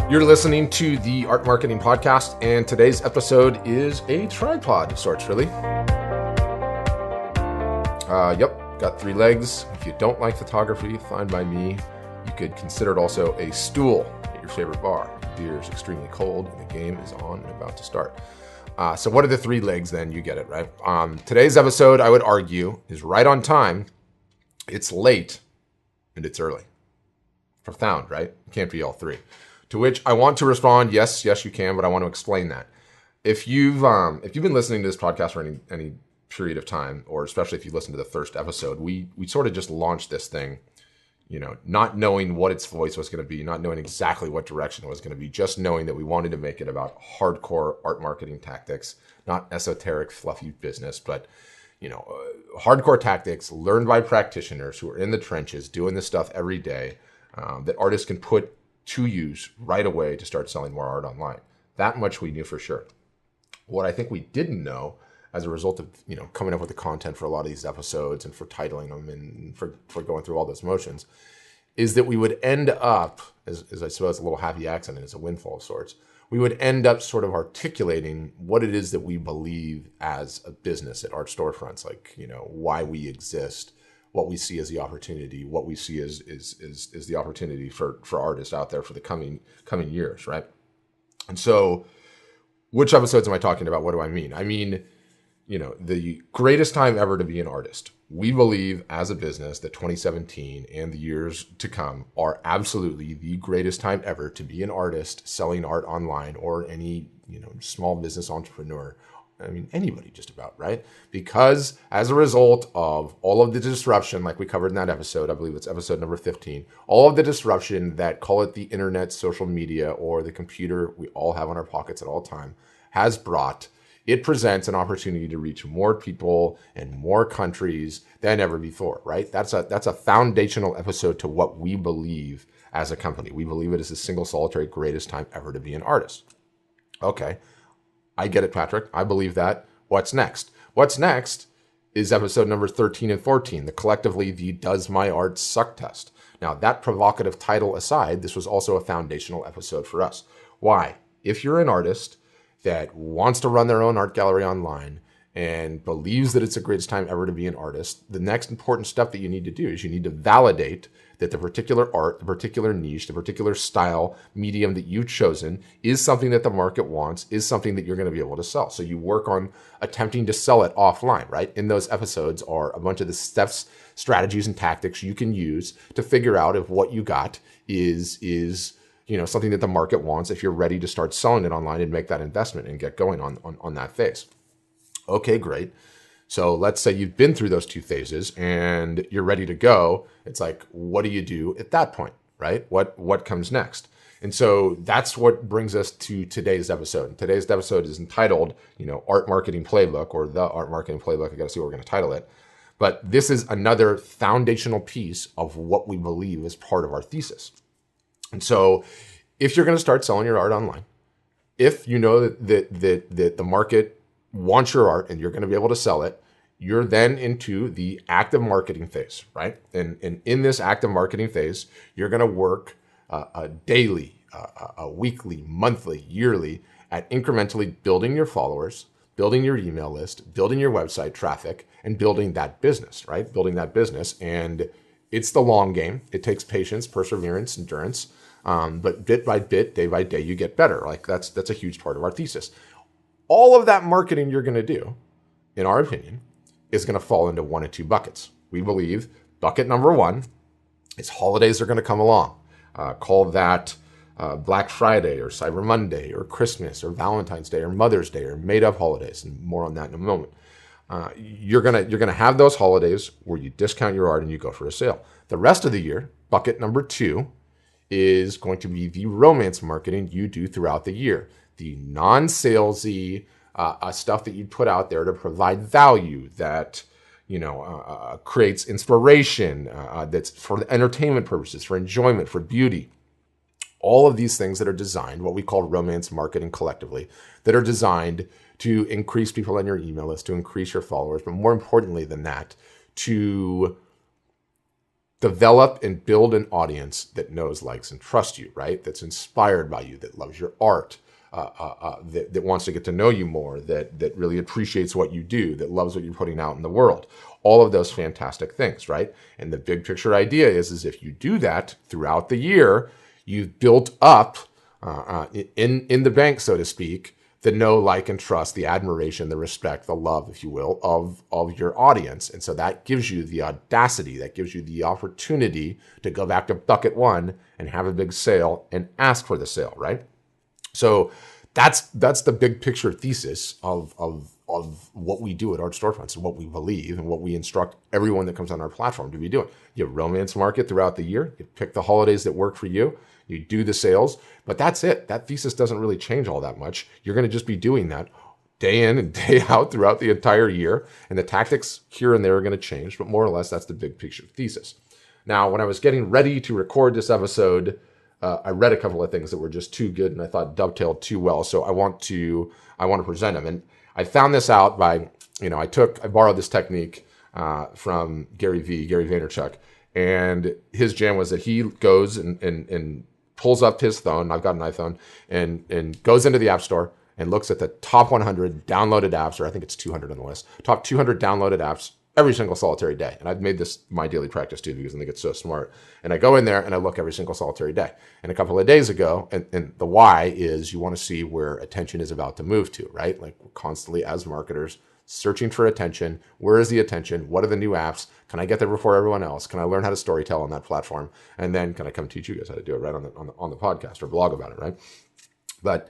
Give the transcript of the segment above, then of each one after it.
You're listening to the Art Marketing Podcast, and today's episode is a tripod of sorts, really. Yep, got 3 legs. If you don't like photography, fine by me. You could consider it also a stool at your favorite bar. Beer is extremely cold, and the game is on and about to start. So what are the 3 legs then? You get it, right? Today's episode, I would argue, is right on time. It's late, and it's early. Profound, right? It can't be all 3. To which I want to respond, yes, you can, but I want to explain that. If you've been listening to this podcast for any period of time, or especially if you listen to the first episode, we sort of just launched this thing, not knowing what its voice was going to be, not knowing exactly what direction it was going to be, just knowing that we wanted to make it about hardcore art marketing tactics, not esoteric, fluffy business, but hardcore tactics learned by practitioners who are in the trenches doing this stuff every day that artists can put to use right away to start selling more art online. That much we knew for sure. What I think we didn't know as a result of coming up with the content for a lot of these episodes and for titling them and for going through all those motions is that we would end up, as I suppose a little happy accident, as a windfall of sorts, we would end up sort of articulating what it is that we believe as a business at Art Storefronts, like why we exist, what we see as the opportunity, what we see as the opportunity for artists out there for the coming years, right? And so, which episodes am I talking about? What do I mean? I mean, the greatest time ever to be an artist. We believe as a business that 2017 and the years to come are absolutely the greatest time ever to be an artist selling art online, or any small business entrepreneur. I mean, anybody just about, right? Because as a result of all of the disruption, like we covered in that episode, I believe it's episode number 15, all of the disruption that, call it the internet, social media, or the computer we all have in our pockets at all time, has brought, it presents an opportunity to reach more people and more countries than ever before, right? That's a foundational episode to what we believe as a company. We believe it is the single solitary greatest time ever to be an artist. Okay. I get it, Patrick. I believe that. What's next? What's next is episode number 13 and 14, collectively the Does My Art Suck test. Now, that provocative title aside, this was also a foundational episode for us. Why? If you're an artist that wants to run their own art gallery online and believes that it's the greatest time ever to be an artist, the next important step that you need to do is you need to validate that the particular art, the particular niche, the particular style, medium that you've chosen is something that the market wants, is something that you're going to be able to sell. So you work on attempting to sell it offline, right? In those episodes are a bunch of the steps, strategies, and tactics you can use to figure out if what you got is something that the market wants, if you're ready to start selling it online and make that investment and get going on that phase. Okay, great. So let's say you've been through those 2 phases and you're ready to go. It's like, what do you do at that point, right? What comes next? And so that's what brings us to today's episode. Today's episode is entitled, Art Marketing Playbook, or the Art Marketing Playbook. I got to see what we're going to title it. But this is another foundational piece of what we believe is part of our thesis. And so if you're going to start selling your art online, if you know that the market wants your art and you're going to be able to sell it, you're then into the active marketing phase, right? And in this active marketing phase, you're going to work daily, weekly, monthly, yearly at incrementally building your followers, building your email list, building your website traffic, and building that business, right? Building that business. And it's the long game. It takes patience, perseverance, endurance. But bit by bit, day by day, you get better. Like that's a huge part of our thesis. All of that marketing you're going to do, in our opinion, is going to fall into 1 of 2 buckets. We believe bucket number 1 is holidays are going to come along. Call that Black Friday or Cyber Monday or Christmas or Valentine's Day or Mother's Day or made-up holidays, and more on that in a moment. You're gonna have those holidays where you discount your art and you go for a sale. The rest of the year, bucket number 2, is going to be the romance marketing you do throughout the year. The non-salesy stuff that you put out there to provide value, that creates inspiration, that's for entertainment purposes, for enjoyment, for beauty. All of these things that are designed, what we call romance marketing collectively, that are designed to increase people on your email list, to increase your followers, but more importantly than that, to develop and build an audience that knows, likes, and trusts you, right? That's inspired by you, that loves your art, that wants to get to know you more, that really appreciates what you do, that loves what you're putting out in the world. All of those fantastic things, right? And the big picture idea is if you do that throughout the year, you've built up in the bank, so to speak, the know, like, and trust, the admiration, the respect, the love, if you will, of your audience. And so that gives you the audacity, that gives you the opportunity to go back to bucket one and have a big sale and ask for the sale, right? So that's the big picture thesis of what we do at Art Storefronts and what we believe and what we instruct everyone that comes on our platform to be doing. You romance market throughout the year. You pick the holidays that work for you. You do the sales, but that's it. That thesis doesn't really change all that much. You're going to just be doing that day in and day out throughout the entire year. And the tactics here and there are going to change, but more or less, that's the big picture thesis. Now, when I was getting ready to record this episode, I read a couple of things that were just too good and I thought dovetailed too well. So I want to present them. And I found this out by, I borrowed this technique from Gary Vaynerchuk, and his jam was that he goes and pulls up his phone. I've got an iPhone, and goes into the App Store and looks at the top 100 downloaded apps, or I think it's 200 on the list, top 200 downloaded apps every single solitary day. And I've made this my daily practice too, because I think it's so smart. And I go in there and I look every single solitary day. And a couple of days ago, and the why is you want to see where attention is about to move to, right? Like we're constantly as marketers searching for attention. Where is the attention? What are the new apps? Can I get there before everyone else? Can I learn how to storytell on that platform? And then can I come teach you guys how to do it right on the podcast or blog about it, right? But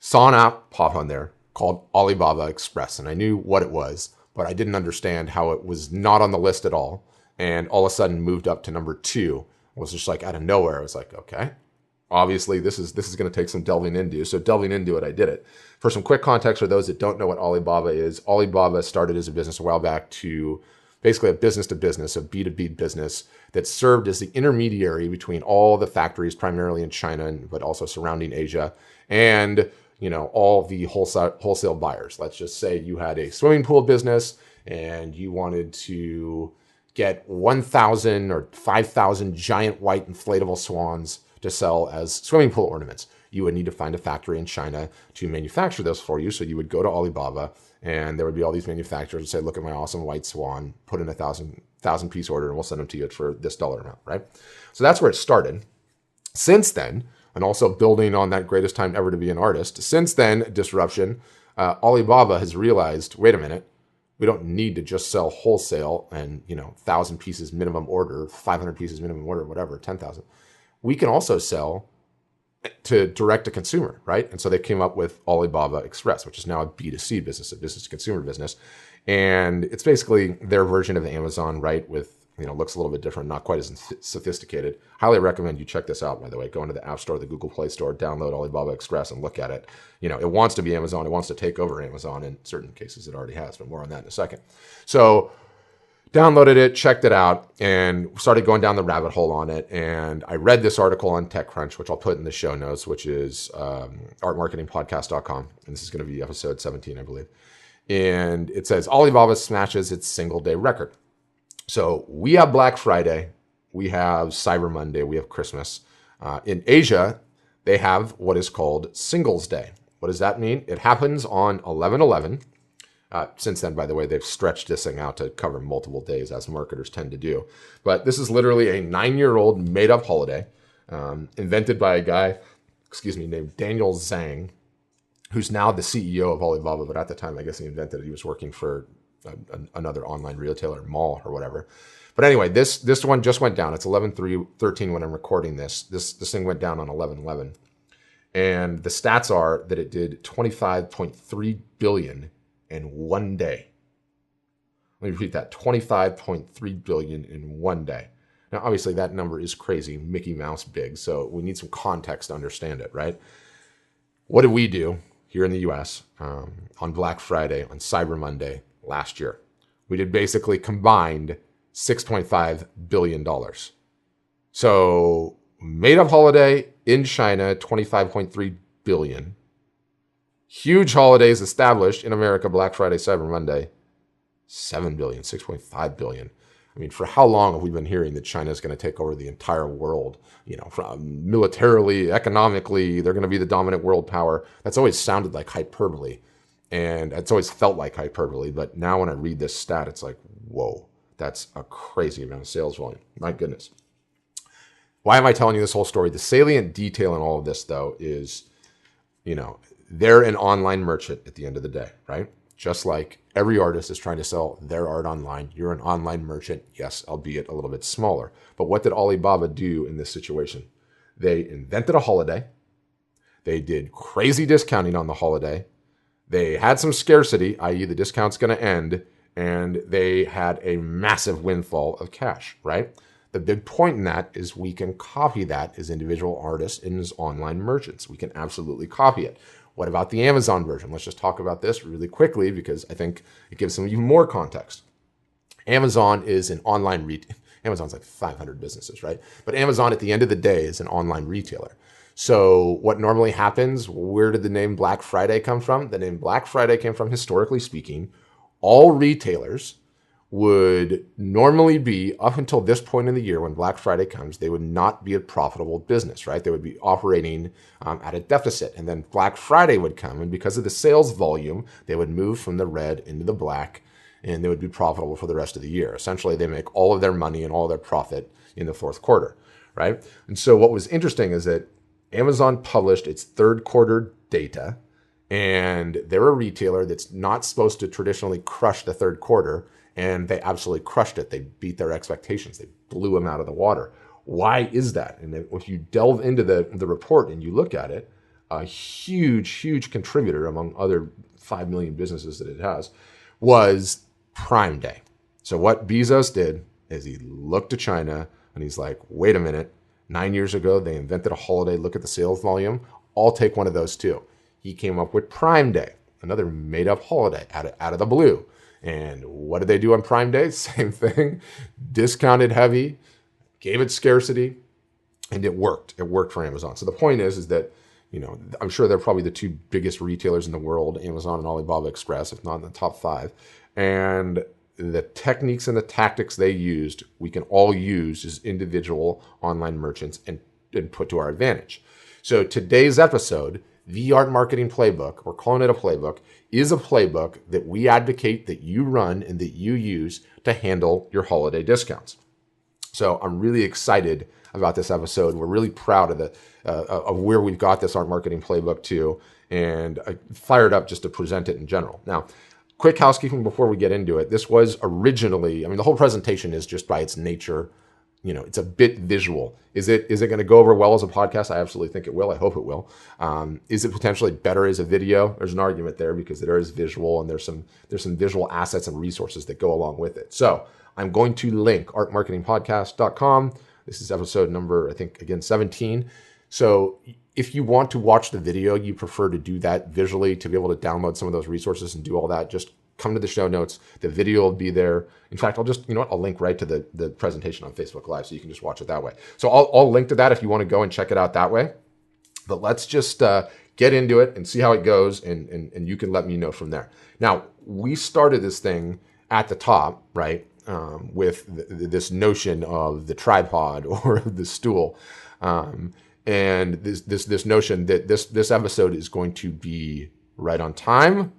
saw an app pop on there called Alibaba Express, and I knew what it was, but I didn't understand how it was not on the list at all, and all of a sudden moved up to number 2. It was just like out of nowhere. I was like, okay, obviously this is going to take some delving into. So delving into it, I did it. For some quick context for those that don't know what Alibaba is, Alibaba started as a business a while back to basically a business to business, a B2B business that served as the intermediary between all the factories, primarily in China, but also surrounding Asia, and all the wholesale buyers. Let's just say you had a swimming pool business and you wanted to get 1,000 or 5,000 giant white inflatable swans to sell as swimming pool ornaments. You would need to find a factory in China to manufacture those for you. So you would go to Alibaba, and there would be all these manufacturers and say, look at my awesome white swan, put in a 1,000 piece order, and we'll send them to you for this dollar amount, right? So that's where it started. Since then, and also building on that greatest time ever to be an artist, since then, disruption, Alibaba has realized, wait a minute, we don't need to just sell wholesale and 1,000 pieces minimum order, 500 pieces minimum order, whatever, 10,000. We can also sell to direct to consumer, right? And so they came up with Alibaba Express, which is now a B2C business, a business to consumer business. And it's basically their version of Amazon, right? With, looks a little bit different, not quite as sophisticated. Highly recommend you check this out, by the way. Go into the App Store, the Google Play Store, download Alibaba Express and look at it. It wants to be Amazon. It wants to take over Amazon. In certain cases, it already has, but more on that in a second. So downloaded it, checked it out, and started going down the rabbit hole on it. And I read this article on TechCrunch, which I'll put in the show notes, which is artmarketingpodcast.com. And this is going to be episode 17, I believe. And it says Alibaba smashes its single day record. So we have Black Friday, we have Cyber Monday, we have Christmas. In Asia, they have what is called Singles Day. What does that mean? It happens on 11/11. Since then, by the way, they've stretched this thing out to cover multiple days, as marketers tend to do. But this is literally a 9-year-old made-up holiday invented by a guy, named Daniel Zhang, who's now the CEO of Alibaba. But at the time, I guess he invented it. He was working for another online retailer, mall or whatever. But anyway, this one just went down. It's 11/13 when I'm recording this. This thing went down on 11/11. And the stats are that it did 25.3 billion in one day. Let me repeat that, 25.3 billion in one day. Now, obviously that number is crazy, Mickey Mouse big, so we need some context to understand it, right? What did we do here in the US on Black Friday, on Cyber Monday last year? We did basically combined $6.5 billion. So made up holiday in China, 25.3 billion. Huge holidays established in America, Black Friday, Cyber Monday, 7 billion, 6.5 billion. I mean, for how long have we been hearing that China is going to take over the entire world? From militarily, economically, they're going to be the dominant world power. That's always sounded like hyperbole, and it's always felt like hyperbole. But now when I read this stat, it's like, whoa, that's a crazy amount of sales volume. My goodness. Why am I telling you this whole story? The salient detail in all of this, though, is, they're an online merchant at the end of the day, right? Just like every artist is trying to sell their art online, you're an online merchant, yes, albeit a little bit smaller. But what did Alibaba do in this situation? They invented a holiday. They did crazy discounting on the holiday. They had some scarcity, i.e. the discount's going to end, and they had a massive windfall of cash, right? The big point in that is we can copy that as individual artists and as online merchants. We can absolutely copy it. What about the Amazon version? Let's just talk about this really quickly because I think it gives some even more context. Amazon is an online Amazon's like 500 businesses, right? But Amazon at the end of the day is an online retailer. So what normally happens, where did the name Black Friday come from? The name Black Friday came from, historically speaking, all retailers would normally be, up until this point in the year when Black Friday comes, they would not be a profitable business, right? They would be operating at a deficit. And then Black Friday would come, and because of the sales volume, they would move from the red into the black, and they would be profitable for the rest of the year. Essentially, they make all of their money and all their profit in the fourth quarter, right? And so what was interesting is that Amazon published its third quarter data, and they're a retailer that's not supposed to traditionally crush the third quarter, and they absolutely crushed it. They beat their expectations. They blew them out of the water. Why is that? And if you delve into the report and you look at it, a huge, huge contributor among other 5 million businesses that it has was Prime Day. So what Bezos did is he looked to China and he's like, wait a minute, 9 years ago, they invented a holiday. Look at the sales volume. I'll take one of those too. He came up with Prime Day, another made up holiday out of the blue. And what did they do on Prime Day? Same thing. Discounted heavy, gave it scarcity, and it worked. It worked for Amazon. So the point is that, I'm sure they're probably the two biggest retailers in the world, Amazon and Alibaba Express, if not in the top 5. And the techniques and the tactics they used, we can all use as individual online merchants and put to our advantage. So today's episode, the Art Marketing Playbook, we're calling it a playbook, is a playbook that we advocate that you run and that you use to handle your holiday discounts. So I'm really excited about this episode. We're really proud of where we've got this Art Marketing Playbook to, and I fired up just to present it in general. Now, quick housekeeping before we get into it. This was originally, the whole presentation is just by its nature, it's a bit visual. Is it going to go over well as a podcast? I absolutely think it will. I hope it will. Is it potentially better as a video? There's an argument there because there is visual and there's some visual assets and resources that go along with it. So I'm going to link artmarketingpodcast.com. This is episode number, I think, again, 17. So if you want to watch the video, you prefer to do that visually to be able to download some of those resources and do all that, just come to the show notes. The video will be there. In fact, I'll link right to the presentation on Facebook Live so you can just watch it that way. So I'll link to that if you want to go and check it out that way. But let's just get into it and see how it goes, and you can let me know from there. Now, we started this thing at the top, right, with this notion of the tripod or the stool. And this notion that this episode is going to be right on time,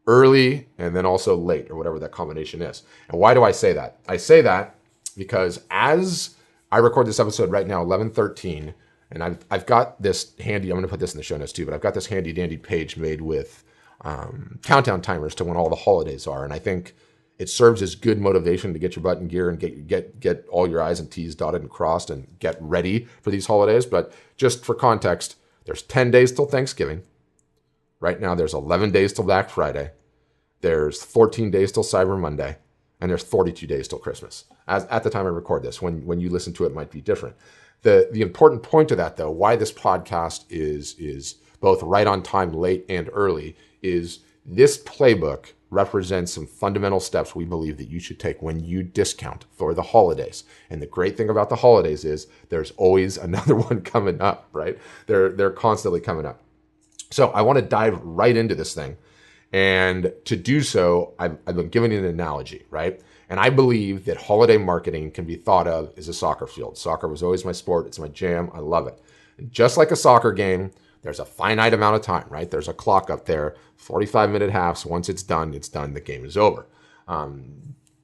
early, and then also late, or whatever that combination is. And why do I say that? I say that because as I record this episode right now, 11:13, and I've got this handy, I'm going to put this in the show notes too, but I've got this handy dandy page made with countdown timers to when all the holidays are. And I think it serves as good motivation to get your butt in gear and get all your I's and T's dotted and crossed and get ready for these holidays. But just for context, there's 10 days till Thanksgiving. Right now, there's 11 days till Black Friday. There's 14 days till Cyber Monday, and there's 42 days till Christmas. At the time I record this, when you listen to it, might be different. The important point of that, though, why this podcast is both right on time, late, and early, is this playbook represents some fundamental steps we believe that you should take when you discount for the holidays. And the great thing about the holidays is there's always another one coming up, right? They're constantly coming up. So I want to dive right into this thing. And to do so, I've been giving an analogy, right? And I believe that holiday marketing can be thought of as a soccer field. Soccer was always my sport. It's my jam. I love it. And just like a soccer game, there's a finite amount of time, right? There's a clock up there, 45-minute halves. Once it's done, the game is over.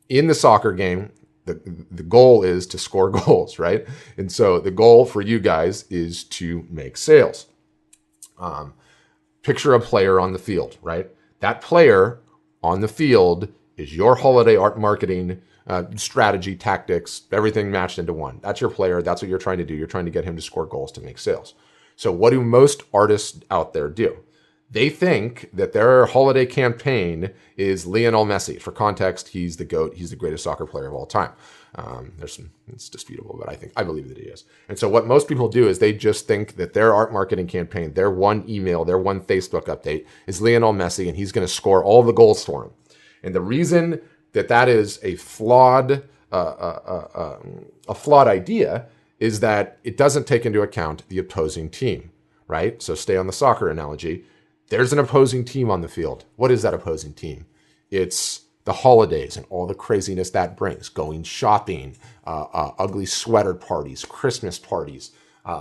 In the soccer game, the goal is to score goals, right? And so the goal for you guys is to make sales. Picture a player on the field, right? That player on the field is your holiday art marketing strategy, tactics, everything matched into one. That's your player. That's what you're trying to do. You're trying to get him to score goals to make sales. So what do most artists out there do? They think that their holiday campaign is Lionel Messi. For context, he's the GOAT. He's the greatest soccer player of all time. It's disputable, but I believe that he is. And so what most people do is they just think that their art marketing campaign, their one email, their one Facebook update is Lionel Messi, and he's going to score all the goals for him. And the reason that is a flawed idea is that it doesn't take into account the opposing team, right? So stay on the soccer analogy. There's an opposing team on the field. What is that opposing team? It's the holidays and all the craziness that brings, going shopping, ugly sweater parties, Christmas parties,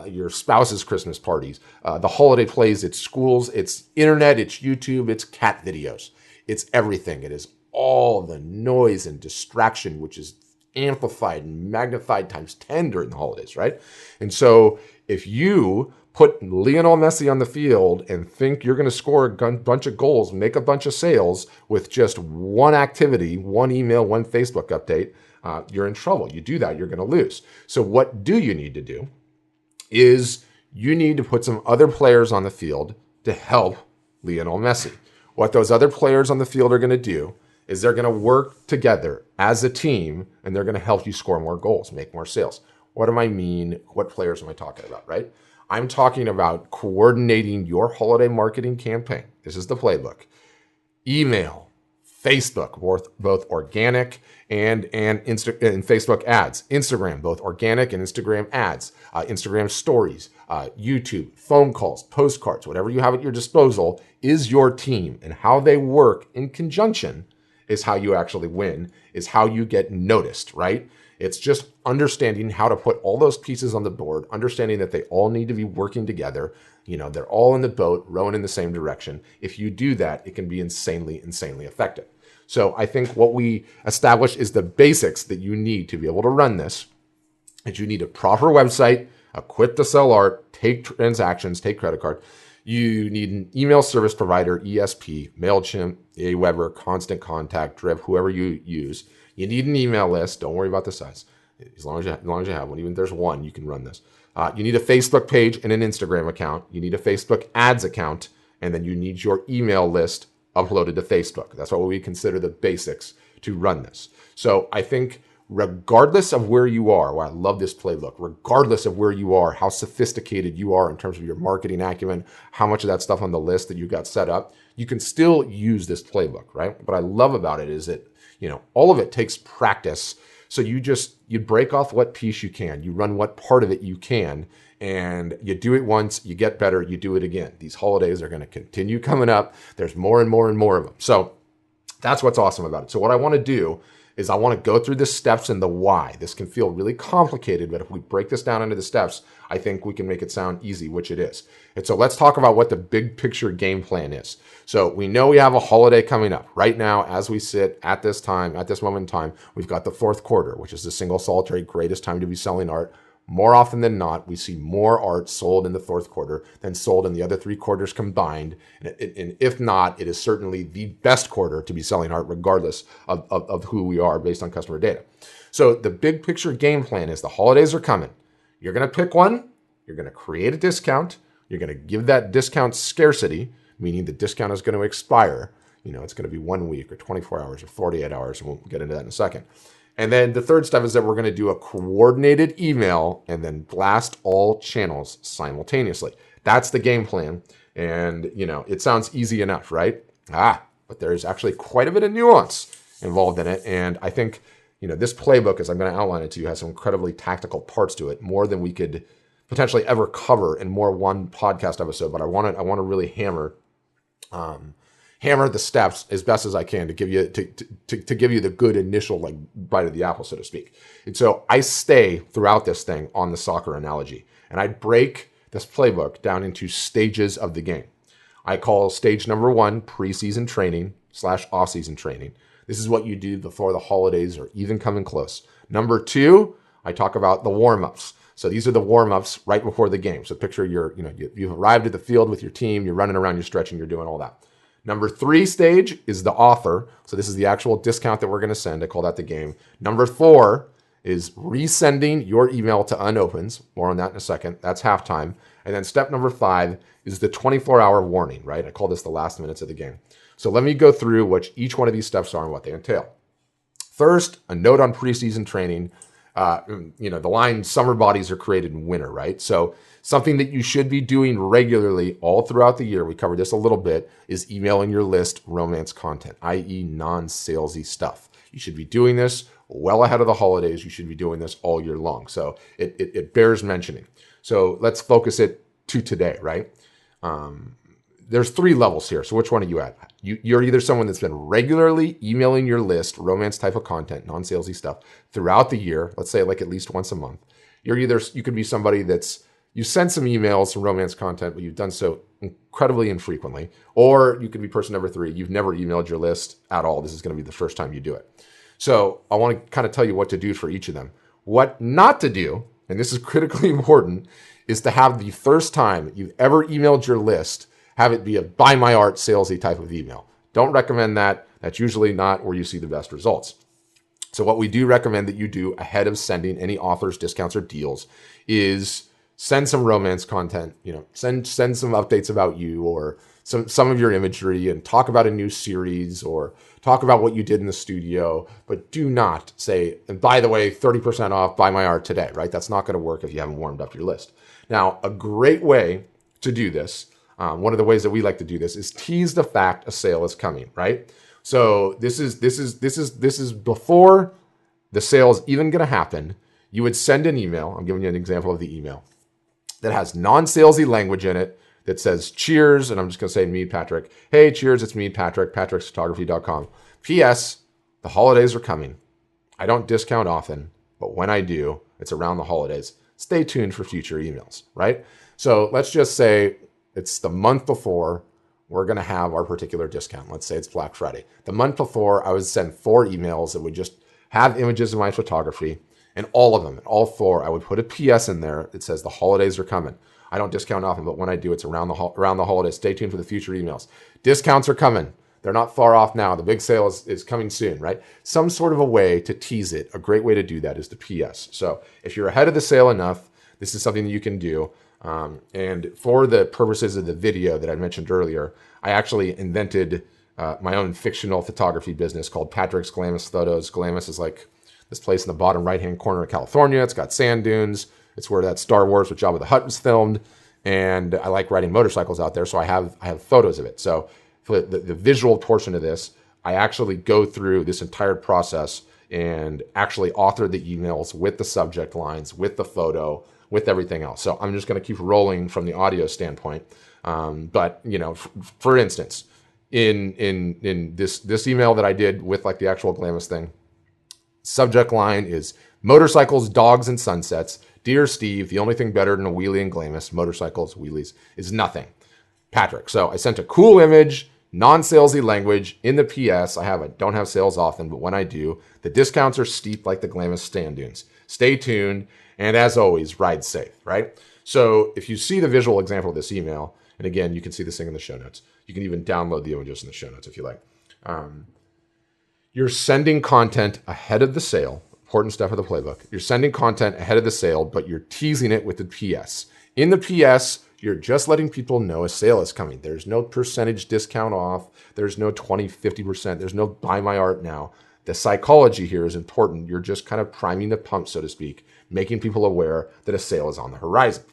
your spouse's Christmas parties, the holiday plays, it's schools, it's internet, it's YouTube, it's cat videos. It's everything. It is all the noise and distraction, which is amplified and magnified times 10 during the holidays, right? And so if you put Lionel Messi on the field and think you're going to score a bunch of goals, make a bunch of sales with just one activity, one email, one Facebook update, you're in trouble. You do that, you're going to lose. So what do you need to do is you need to put some other players on the field to help Lionel Messi. What those other players on the field are going to do is they're going to work together as a team, and they're going to help you score more goals, make more sales. What do I mean? What players am I talking about, right? I'm talking about coordinating your holiday marketing campaign. This is the playbook. Email, Facebook, both organic and Facebook ads. Instagram, both organic and Instagram ads. Instagram stories, YouTube, phone calls, postcards, whatever you have at your disposal is your team. And how they work in conjunction is how you actually win, is how you get noticed, right? It's just understanding how to put all those pieces on the board, understanding that they all need to be working together. You know, they're all in the boat, rowing in the same direction. If you do that, it can be insanely effective. So I think what we established is the basics that you need to be able to run this. Is you need a proper website, equipped to sell art, take transactions, take credit card. You need an email service provider, ESP, MailChimp, Aweber, Constant Contact, Drip, whoever you use. You need an email list. Don't worry about the size. As long as you have one, even if there's one, you can run this. You need a Facebook page and an Instagram account. You need a Facebook ads account, and then you need your email list uploaded to Facebook. That's what we consider the basics to run this. So I think regardless of where you are, well, I love this playbook, regardless of where you are, how sophisticated you are in terms of your marketing acumen, how much of that stuff on the list that you got set up, you can still use this playbook, right? What I love about it is that, you know, all of it takes practice. So you break off what piece you can, you run what part of it you can, and you do it once, you get better, you do it again. These holidays are going to continue coming up. There's more and more and more of them. So that's what's awesome about it. So what I want to do is I want to go through the steps and the why. This can feel really complicated, but if we break this down into the steps, I think we can make it sound easy, which it is. And so let's talk about what the big picture game plan is. So we know we have a holiday coming up. Right now, as we sit at this moment in time, we've got the fourth quarter, which is the single solitary greatest time to be selling art. More often than not, we see more art sold in the fourth quarter than sold in the other 3 quarters combined. And if not, it is certainly the best quarter to be selling art, regardless of who we are based on customer data. So the big picture game plan is the holidays are coming. You're going to pick one. You're going to create a discount. You're going to give that discount scarcity, meaning the discount is going to expire. You know, it's going to be 1 week or 24 hours or 48 hours. And we'll get into that in a second. And then the third step is that we're going to do a coordinated email and then blast all channels simultaneously. That's the game plan. And, you know, it sounds easy enough, right? But there's actually quite a bit of nuance involved in it. And I think, you know, this playbook, as I'm going to outline it to you, has some incredibly tactical parts to it, more than we could potentially ever cover in one podcast episode. But I want to really hammer hammer the steps as best as I can to give you to give you the good initial like bite of the apple, so to speak. And so I stay throughout this thing on the soccer analogy, and I break this playbook down into stages of the game. I call stage number 1 preseason training / off-season training. This is what you do before the holidays or even coming close. Number 2, I talk about the warm-ups. So these are the warm-ups right before the game. So picture you've arrived at the field with your team, you're running around, you're stretching, you're doing all that. Number 3 stage is the offer. So this is the actual discount that we're going to send. I call that the game. Number 4 is resending your email to unopens. More on that in a second. That's halftime. And then step number 5 is the 24-hour warning, right? I call this the last minutes of the game. So let me go through what each one of these steps are and what they entail. First, a note on preseason training. The line, summer bodies are created in winter, right? So something that you should be doing regularly all throughout the year, we covered this a little bit, is emailing your list romance content, i.e. non-salesy stuff. You should be doing this well ahead of the holidays. You should be doing this all year long. So it bears mentioning. So let's focus it to today, right? There's 3 levels here. So which one are you at? You're either someone that's been regularly emailing your list, romance type of content, non-salesy stuff throughout the year. Let's say like at least once a month. You could be somebody you sent some emails, some romance content, but you've done so incredibly infrequently. Or you could be person number 3. You've never emailed your list at all. This is going to be the first time you do it. So I want to kind of tell you what to do for each of them. What not to do, and this is critically important, is to have the first time you've ever emailed your list, have it be a buy my art salesy type of email. Don't recommend that. That's usually not where you see the best results. So what we do recommend that you do ahead of sending any offers, discounts, or deals is send some romance content, send some updates about you or some of your imagery and talk about a new series or talk about what you did in the studio, but do not say, and by the way, 30% off, buy my art today, right? That's not going to work if you haven't warmed up your list. Now, a great way to do this, one of the ways that we like to do this is tease the fact a sale is coming, right? So this is before the sale is even going to happen. You would send an email. I'm giving you an example of the email that has non-salesy language in it that says cheers. And I'm just going to say me, Patrick. Hey, cheers. It's me, Patrick, patricksphotography.com. P.S. The holidays are coming. I don't discount often, but when I do, it's around the holidays. Stay tuned for future emails, right? So let's just say it's the month before we're going to have our particular discount. Let's say it's Black Friday. The month before, I would send 4 emails that would just have images of my photography, and all of them, all 4, I would put a PS in there that says the holidays are coming. I don't discount often, but when I do, it's around the holidays. Stay tuned for the future emails. Discounts are coming. They're not far off now. The big sale is coming soon, right? Some sort of a way to tease it. A great way to do that is the PS. So if you're ahead of the sale enough, this is something that you can do. And for the purposes of the video that I mentioned earlier, I actually invented my own fictional photography business called Patrick's Glamis Photos. Glamis is like this place in the bottom right-hand corner of California. It's got sand dunes. It's where that Star Wars with Jabba the Hutt was filmed. And I like riding motorcycles out there, so I have photos of it. So for the visual portion of this, I actually go through this entire process and actually author the emails with the subject lines, with the photo, with everything else. So I'm just going to keep rolling from the audio standpoint. But for instance, in this email that I did with like the actual Glamis thing, subject line is motorcycles, dogs, and sunsets. Dear Steve, the only thing better than a wheelie and Glamis, motorcycles, wheelies, is nothing. Patrick. So I sent a cool image, non-salesy language. In the PS, I don't have sales often, but when I do, the discounts are steep like the Glamis stand dunes. Stay tuned. And as always, ride safe, right? So if you see the visual example of this email, and again, you can see this thing in the show notes. You can even download the images in the show notes if you like. You're sending content ahead of the sale. Important stuff of the playbook. You're sending content ahead of the sale, but you're teasing it with the PS. In the PS, you're just letting people know a sale is coming. There's no percentage discount off. There's no 20, 50%. There's no buy my art now. The psychology here is important. You're just kind of priming the pump, so to speak, making people aware that a sale is on the horizon.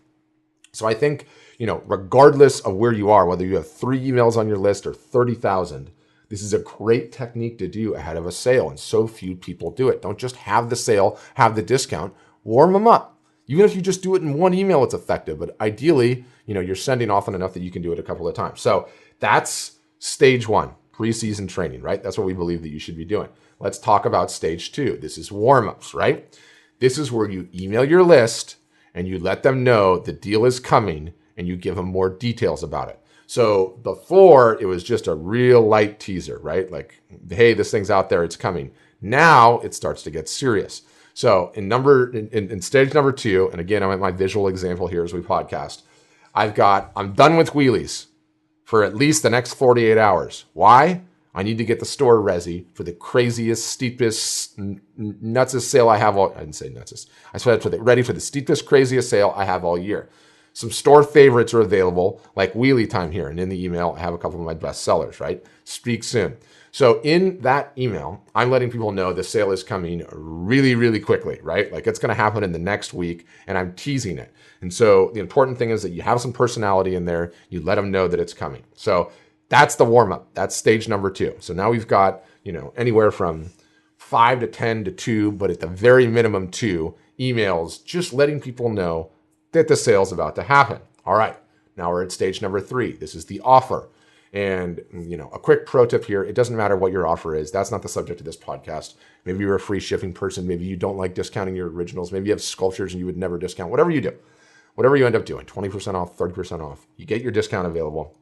So I think, regardless of where you are, whether you have 3 emails on your list or 30,000, this is a great technique to do ahead of a sale, and so few people do it. Don't just have the sale, have the discount, warm them up. Even if you just do it in 1 email, it's effective, but ideally, you're sending often enough that you can do it a couple of times. So that's stage 1. preseason training, right? That's what we believe that you should be doing. Let's talk about stage 2. This is warm-ups, right? This is where you email your list and you let them know the deal is coming and you give them more details about it. So before, it was just a real light teaser, right? Like, hey, this thing's out there, it's coming. Now it starts to get serious. So in stage number 2, and again, I'm at my visual example here as we podcast, I'm done with wheelies for at least the next 48 hours. Why? I need to get the store ready for the craziest, steepest, nutsest sale I have all. I didn't say nutsest. I said ready for the steepest, craziest sale I have all year. Some store favorites are available, like Wheelie Time here. And in the email, I have a couple of my best sellers, right? Speak soon. So in that email, I'm letting people know the sale is coming really, really quickly, right? Like it's going to happen in the next week, and I'm teasing it. And so the important thing is that you have some personality in there. You let them know that it's coming. So that's the warm-up. That's stage number 2. So now we've got, anywhere from 5 to 10 to 2, but at the very minimum 2 emails, just letting people know that the sale's about to happen. All right, now we're at stage number 3. This is the offer. And, a quick pro tip here, it doesn't matter what your offer is. That's not the subject of this podcast. Maybe you're a free shipping person. Maybe you don't like discounting your originals. Maybe you have sculptures and you would never discount. Whatever you do, whatever you end up doing, 20% off, 30% off, you get your discount available.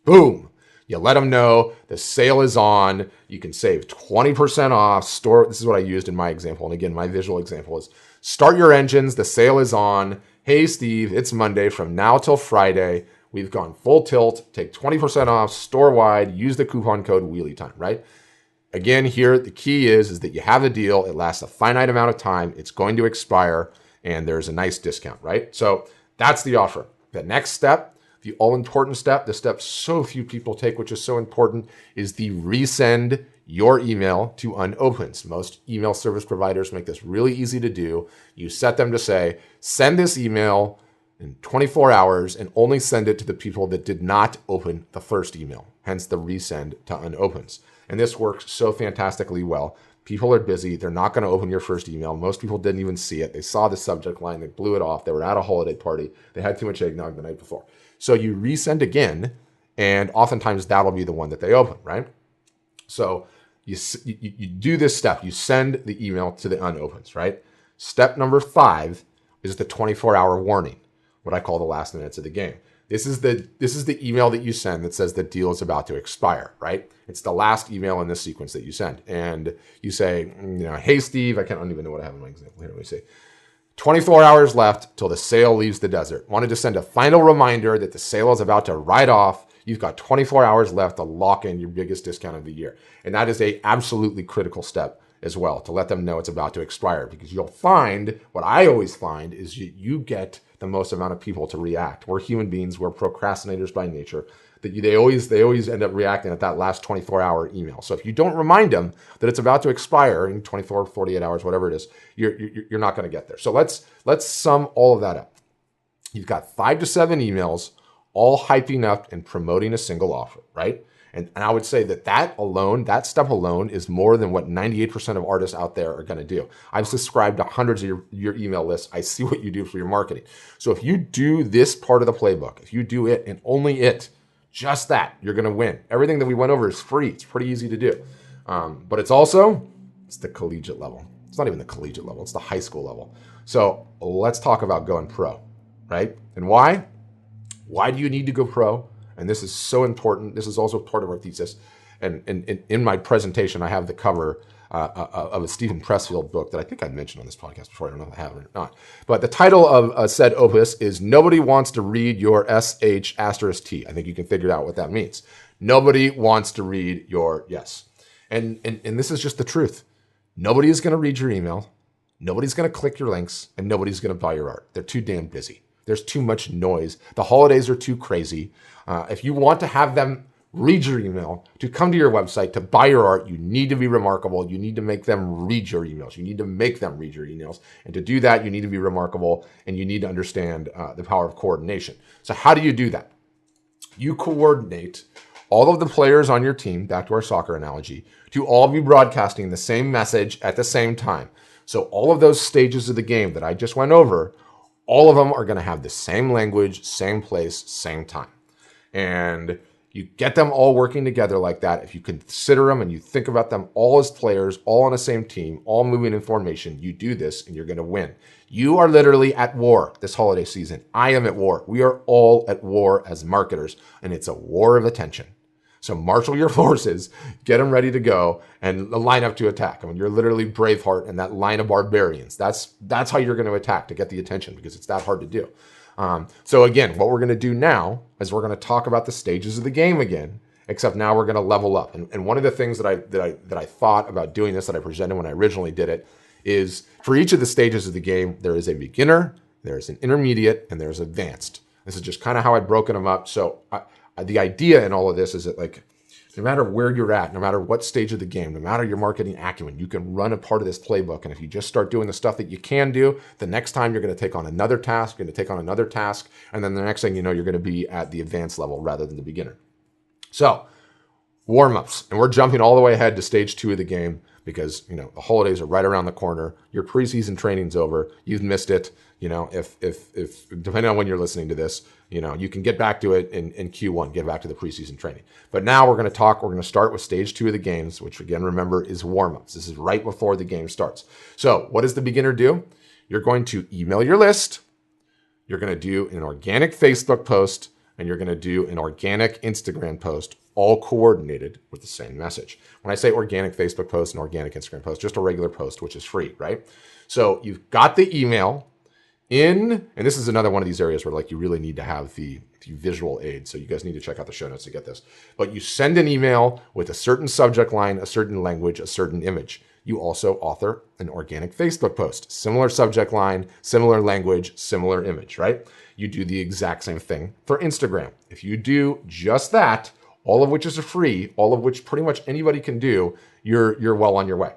Boom. You let them know the sale is on. You can save 20% off. This is what I used in my example. And again, my visual example is start your engines. The sale is on. Hey, Steve, it's Monday from now till Friday. We've gone full tilt. Take 20% off store-wide. Use the coupon code Wheelie Time, right? Again, here, the key is that you have a deal. It lasts a finite amount of time. It's going to expire, and there's a nice discount, right? So that's the offer. The next step, the all-important step, the step so few people take, which is so important, is the resend your email to unopens. Most email service providers make this really easy to do. You set them to say, send this email in 24 hours and only send it to the people that did not open the first email, hence the resend to unopens. And this works so fantastically well. People are busy. They're not going to open your first email. Most people didn't even see it. They saw the subject line. They blew it off. They were at a holiday party. They had too much eggnog the night before. So you resend again, and oftentimes that'll be the one that they open, right? So you do this step. You send the email to the unopens, right? Step number 5 is the 24-hour warning, what I call the last minutes of the game. This is the email that you send that says the deal is about to expire, right? It's the last email in this sequence that you send. And you say, hey, Steve, I don't even know what I have in my example here. Let me see. 24 hours left till the sale leaves the desert. Wanted to send a final reminder that the sale is about to ride off. You've got 24 hours left to lock in your biggest discount of the year. And that is a absolutely critical step as well, to let them know it's about to expire, because you'll find, what I always find is you get the most amount of people to react. We're human beings, we're procrastinators by nature, that they always end up reacting at that last 24-hour email. So if you don't remind them that it's about to expire in 24, 48 hours, whatever it is, you're not going to get there. So let's sum all of that up. You've got 5 to 7 emails, all hyping up and promoting a single offer, right? And I would say that step alone is more than what 98% of artists out there are going to do. I've subscribed to hundreds of your email lists. I see what you do for your marketing. So if you do this part of the playbook, if you do it and only it, just that, you're going to win. Everything that we went over is free. It's pretty easy to do. But it's the collegiate level. It's not even the collegiate level. It's the high school level. So let's talk about going pro, right? And why? Why do you need to go pro? And this is so important. This is also part of our thesis. And in my presentation, I have the cover of a Stephen Pressfield book that I think I mentioned on this podcast before. I don't know if I have it or not. But the title of said opus is Nobody Wants to Read Your SH**T. I think you can figure out what that means. Nobody wants to read your yes. And this is just the truth. Nobody is going to read your email. Nobody's going to click your links. And nobody's going to buy your art. They're too damn busy. There's too much noise. The holidays are too crazy. If you want to have them read your email, to come to your website, to buy your art, you need to be remarkable. You need to make them read your emails. You need to make them read your emails. And to do that, you need to be remarkable, and you need to understand the power of coordination. So how do you do that? You coordinate all of the players on your team, back to our soccer analogy, to all be broadcasting the same message at the same time. So all of those stages of the game that I just went over, all of them are going to have the same language, same place, same time. And You get them all working together like that. If you consider them and you think about them all as players, all on the same team, all moving in formation, you do this and you're going to win. You are literally at war this holiday season. I am at war. We are all at war as marketers, and it's a war of attention. So marshal your forces, get them ready to go, and line up to attack. I mean, you're literally Braveheart and that line of barbarians. That's how you're going to attack to get the attention, because it's that hard to do. So again, what we're going to do now is we're going to talk about the stages of the game again, except now we're going to level up. And one of the things that I thought about doing this, that I presented when I originally did it, is for each of the stages of the game, there is a beginner, there's an intermediate, and there's advanced. This is just kind of how I've broken them up. So the idea in all of this is that, like, no matter where you're at, no matter what stage of the game, no matter your marketing acumen, you can run a part of this playbook. And if you just start doing the stuff that you can do, the next time you're going to take on another task, you're going to take on another task. And then the next thing you know, you're going to be at the advanced level rather than the beginner. So warm-ups, and we're jumping all the way ahead to stage 2 of the game because, you know, the holidays are right around the corner. Your preseason training's over. You've missed it. You know, if depending on when you're listening to this, you know, you can get back to it in Q1, get back to the preseason training. But now we're going to start with stage 2 of the games, which again, remember, is warm-ups. This is right before the game starts. So what does the beginner do? You're going to email your list. You're going to do an organic Facebook post, and you're going to do an organic Instagram post, all coordinated with the same message. When I say organic Facebook post and organic Instagram post, just a regular post, which is free, right? So you've got the email and this is another one of these areas where, like, you really need to have the visual aid. So you guys need to check out the show notes to get this. But you send an email with a certain subject line, a certain language, a certain image. You also author an organic Facebook post, similar subject line, similar language, similar image, right? You do the exact same thing for Instagram. If you do just that, all of which is free, all of which pretty much anybody can do, you're well on your way.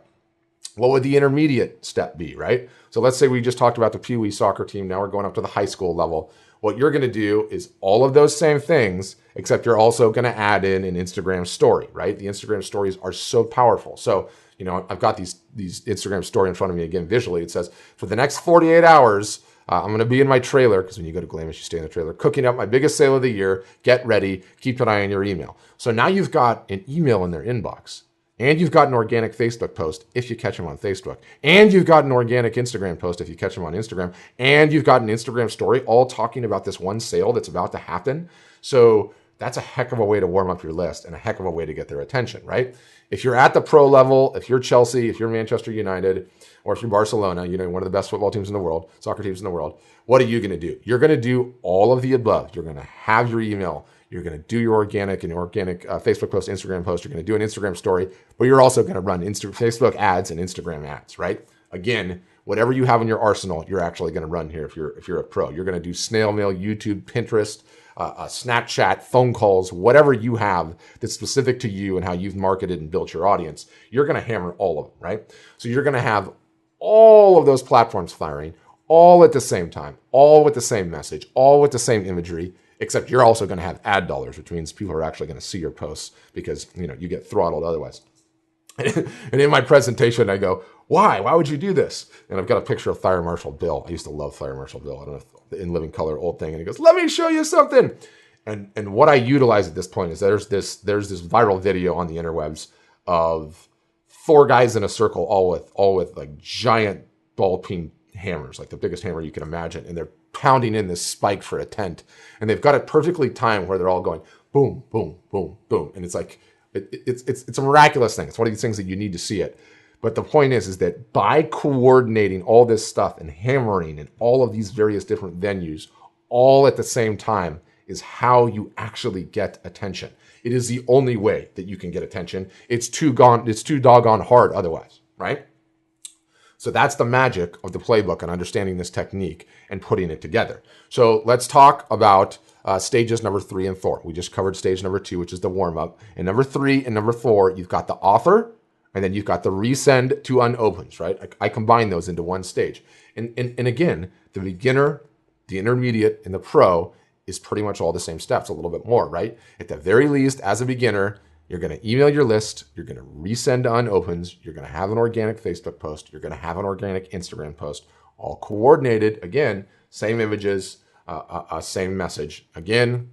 What would the intermediate step be, right? So let's say we just talked about the Pee Wee soccer team. Now we're going up to the high school level. What you're going to do is all of those same things, except you're also going to add in an Instagram story, right? The Instagram stories are so powerful. So, you know, I've got these Instagram story in front of me again visually. It says, for the next 48 hours, I'm going to be in my trailer, because when you go to Glamis, you stay in the trailer, cooking up my biggest sale of the year. Get ready. Keep an eye on your email. So now you've got an email in their inbox. And you've got an organic Facebook post if you catch them on Facebook. And you've got an organic Instagram post if you catch them on Instagram. And you've got an Instagram story all talking about this one sale that's about to happen. So that's a heck of a way to warm up your list and a heck of a way to get their attention, right? If you're at the pro level, if you're Chelsea, if you're Manchester United, or if you're Barcelona, you know, one of the best football teams in the world, soccer teams in the world, what are you going to do? You're going to do all of the above. You're going to have your email. You're going to do your organic Facebook post, Instagram post. You're going to do an Instagram story, but you're also going to run Facebook ads and Instagram ads, right? Again, whatever you have in your arsenal, you're actually going to run here if you're a pro. You're going to do snail mail, YouTube, Pinterest, Snapchat, phone calls, whatever you have that's specific to you and how you've marketed and built your audience. You're going to hammer all of them, right? So you're going to have all of those platforms firing all at the same time, all with the same message, all with the same imagery. Except you're also going to have ad dollars, which means people are actually going to see your posts because, you know, you get throttled otherwise. And in my presentation, I go, why? Why would you do this? And I've got a picture of Fire Marshal Bill. I used to love Fire Marshal Bill. I don't know if the In Living Color old thing. And he goes, let me show you something. And what I utilize at this point is there's this viral video on the interwebs of 4 guys in a circle, all with like giant ball peen hammers, like the biggest hammer you can imagine. And they're pounding in this spike for a tent, and they've got it perfectly timed where they're all going boom, boom, boom, boom, and it's like it's a miraculous thing. It's one of these things that you need to see it. But the point is that by coordinating all this stuff and hammering in all of these various different venues all at the same time is how you actually get attention. It is the only way that you can get attention. It's too doggone hard otherwise, right? So that's the magic of the playbook and understanding this technique and putting it together. So let's talk about stages number 3 and 4. We just covered stage number 2, which is the warm-up. And number 3 and number 4, you've got the author, and then you've got the resend to unopens, right? I combine those into one stage. And again, the beginner, the intermediate, and the pro is pretty much all the same steps, a little bit more, right? At the very least, as a beginner, you're going to email your list. You're going to resend to unopens. You're going to have an organic Facebook post. You're going to have an organic Instagram post, all coordinated. Again, same images, same message. Again,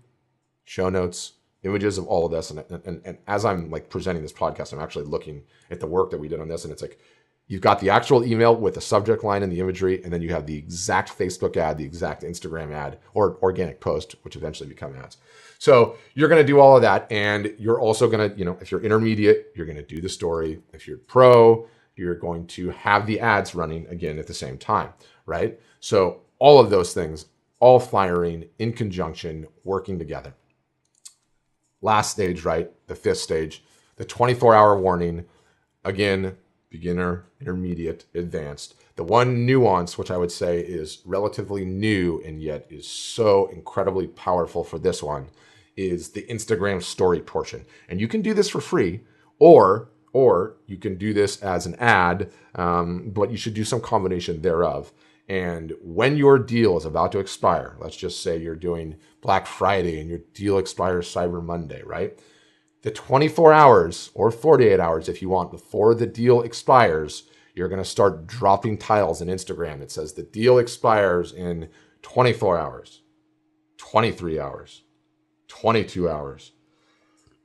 show notes, images of all of this. And as I'm like presenting this podcast, I'm actually looking at the work that we did on this. And it's like, you've got the actual email with the subject line and the imagery, and then you have the exact Facebook ad, the exact Instagram ad, or organic post, which eventually become ads. So you're going to do all of that. And you're also going to, if you're intermediate, you're going to do the story. If you're pro, you're going to have the ads running again at the same time, right? So all of those things, all firing in conjunction, working together. Last stage, right? The fifth stage, the 24-hour warning. Again, beginner, intermediate, advanced. The one nuance, which I would say is relatively new and yet is so incredibly powerful for this one, is the Instagram story portion. And you can do this for free, or you can do this as an ad, but you should do some combination thereof. And when your deal is about to expire, let's just say you're doing Black Friday and your deal expires Cyber Monday, right? The 24 hours or 48 hours, if you want, before the deal expires, you're going to start dropping tiles in Instagram. It says the deal expires in 24 hours, 23 hours, 22 hours,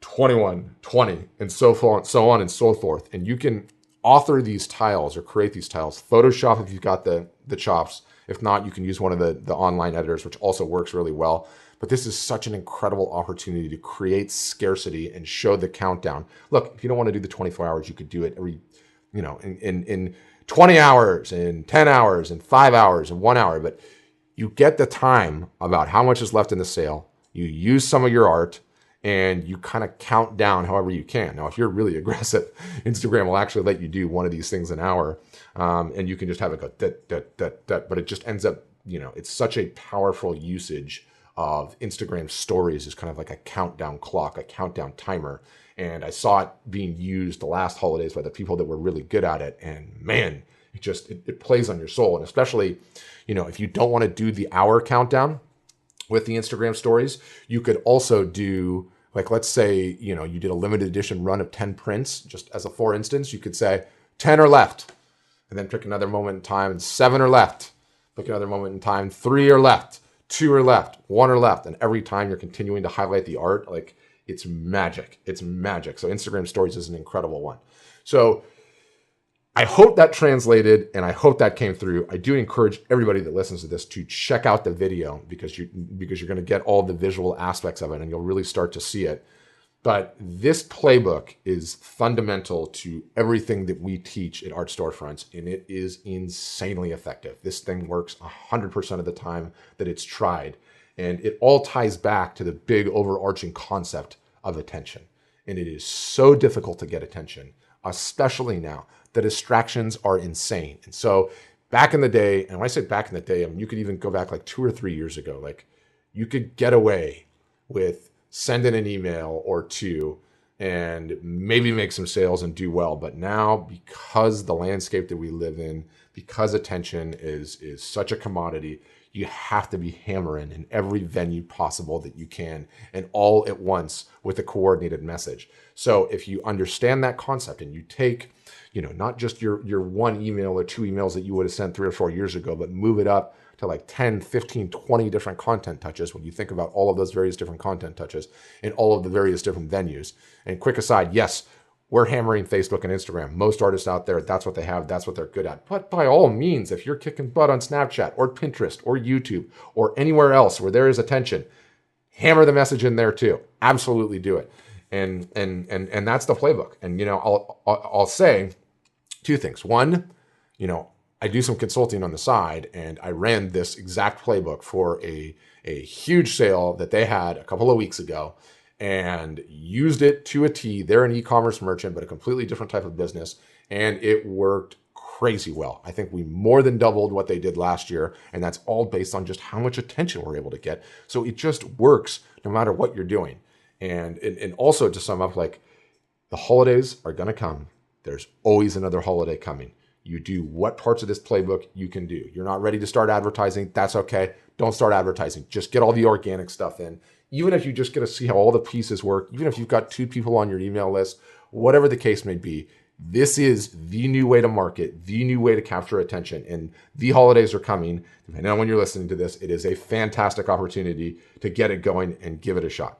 21, 20, and so on and so forth. And you can author these tiles or create these tiles. Photoshop if you've got the chops. If not, you can use one of the online editors, which also works really well. But this is such an incredible opportunity to create scarcity and show the countdown. Look, if you don't want to do the 24 hours, you could do it every, in 20 hours, in 10 hours, in 5 hours, in 1 hour. But you get the time about how much is left in the sale. You use some of your art and you kind of count down however you can. Now, if you're really aggressive, Instagram will actually let you do one of these things an hour. And you can just have it go, but it just ends up, it's such a powerful usage of Instagram stories is kind of like a countdown clock, a countdown timer. And I saw it being used the last holidays by the people that were really good at it. And man, it plays on your soul. And especially, if you don't want to do the hour countdown with the Instagram stories, you could also do, like, let's say, you did a limited edition run of 10 prints, just as a for instance, you could say 10 are left, and then pick another moment in time, and 7 are left, pick another moment in time, 3 are left, 2 are left, 1 are left. And every time you're continuing to highlight the art, like, it's magic. It's magic. So Instagram stories is an incredible one. So I hope that translated and I hope that came through. I do encourage everybody that listens to this to check out the video because you're going to get all the visual aspects of it and you'll really start to see it. But this playbook is fundamental to everything that we teach at Art Storefronts, and it is insanely effective. This thing works 100% of the time that it's tried, and it all ties back to the big overarching concept of attention. And it is so difficult to get attention, especially now. The distractions are insane. And so back in the day, and when I say back in the day, I mean, you could even go back like 2 or 3 years ago, like you could get away with sending an email or two and maybe make some sales and do well. But now, because the landscape that we live in, because attention is such a commodity, you have to be hammering in every venue possible that you can, and all at once with a coordinated message. So if you understand that concept and you take, not just your one email or 2 emails that you would have sent 3 or 4 years ago, but move it up to like 10, 15, 20 different content touches when you think about all of those various different content touches in all of the various different venues. And quick aside, yes, we're hammering Facebook and Instagram. Most artists out there, that's what they have. That's what they're good at. But by all means, if you're kicking butt on Snapchat or Pinterest or YouTube or anywhere else where there is attention, hammer the message in there too. Absolutely do it. And that's the playbook. And, I'll say 2 things. One, I do some consulting on the side, and I ran this exact playbook for a huge sale that they had a couple of weeks ago and used it to a T. They're an e-commerce merchant, but a completely different type of business, and it worked crazy well. I think we more than doubled what they did last year, and that's all based on just how much attention we're able to get. So it just works no matter what you're doing. And also to sum up, like, the holidays are going to come. There's always another holiday coming. You do what parts of this playbook you can do. You're not ready to start advertising. That's okay. Don't start advertising. Just get all the organic stuff in. Even if you just get to see how all the pieces work, even if you've got 2 people on your email list, whatever the case may be, this is the new way to market, the new way to capture attention. And the holidays are coming. Depending on when you're listening to this, it is a fantastic opportunity to get it going and give it a shot.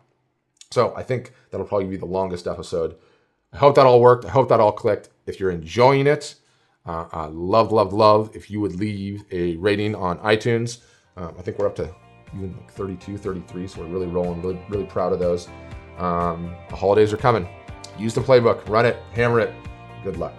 So I think that'll probably be the longest episode. I hope that all worked. I hope that all clicked. If you're enjoying it, love if you would leave a rating on iTunes. I think we're up to even like 32, 33, so we're really rolling, really proud of those. The holidays are coming. Use the playbook, run it, hammer it. Good luck.